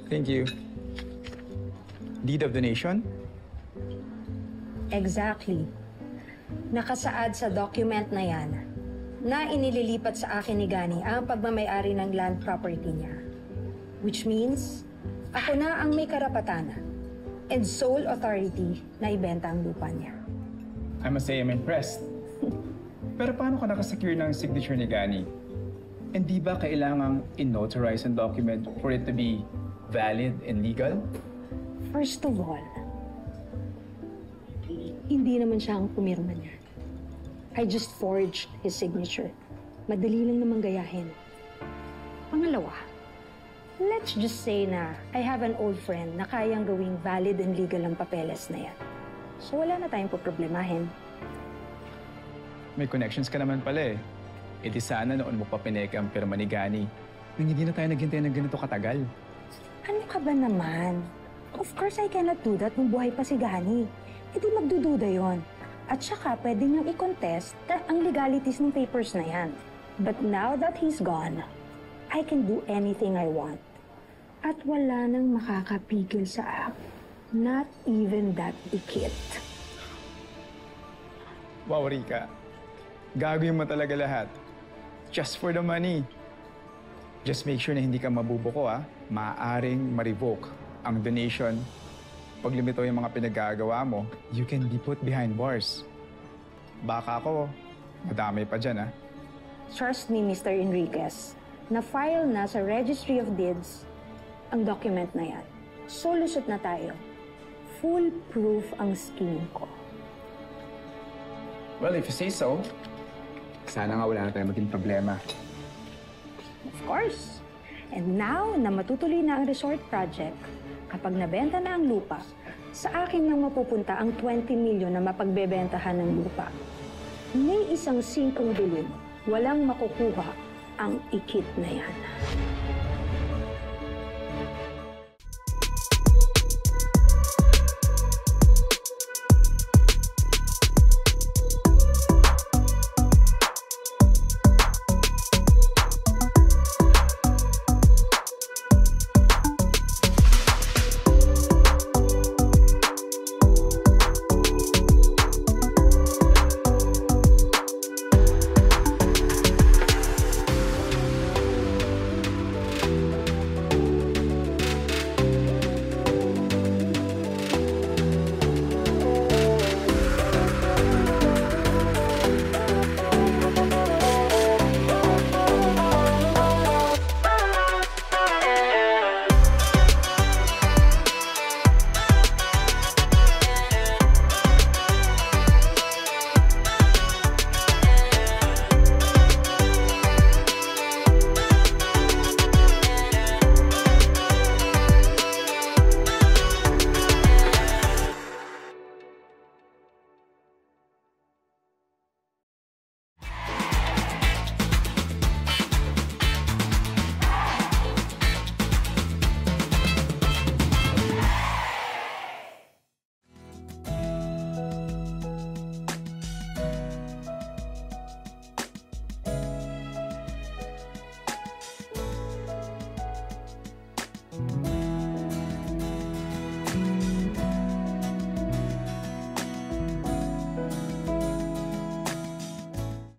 Thank you. Deed of donation? Exactly. Nakasaad sa document na yan na inililipat sa akin ni Gani ang pagmamayari ng land property niya. Which means, ako na ang may karapatan and sole authority na ibenta ang lupa niya. I must say I'm impressed. Pero paano ka nakasecure ng signature ni Gani? And di ba kailangang in-notarize ang document for it to be valid and legal? First of all, hindi naman siya ang pumirma niya. I just forged his signature. Madali lang naman gayahin. Pangalawa, let's just say na I have an old friend na kayang gawing valid and legal ang papeles na yan. So wala na tayong poproblemahin. May connections ka naman pala eh. E di sana noon mo pa pineke ang pirma ni Gani nang hindi na tayo naghintay ng ganito katagal. Ano ka ba naman? Of course I cannot do that nung buhay pa si Gani. E di magdududa yon. At saka pwede niyang i-contest ang legalities ng papers na yan. But now that he's gone, I can do anything I want. At wala nang makakapigil sa akin. Not even that dikit. Wow, Rika. Gagawin mo talaga lahat. Just for the money. Just make sure na hindi ka mabubuko, ha? Maaaring ma-revoke ang donation. Pag limito yung mga pinagagawa mo, you can be put behind bars. Baka ako, madami pa dyan, ha? Trust me, Mr. Enriquez. Na-file na sa Registry of Deeds ang document na yan. So, lusot na tayo. Full proof ang scheme ko. Well, if you say so, sana nga wala na tayong maging problema. Of course. And now na matutuloy na ang resort project, kapag nabenta na ang lupa, sa akin nang mapupunta ang 20 milyon na mapagbebentahan ng lupa. May isang 5 bilyon, walang makukuha ang ikit na yan.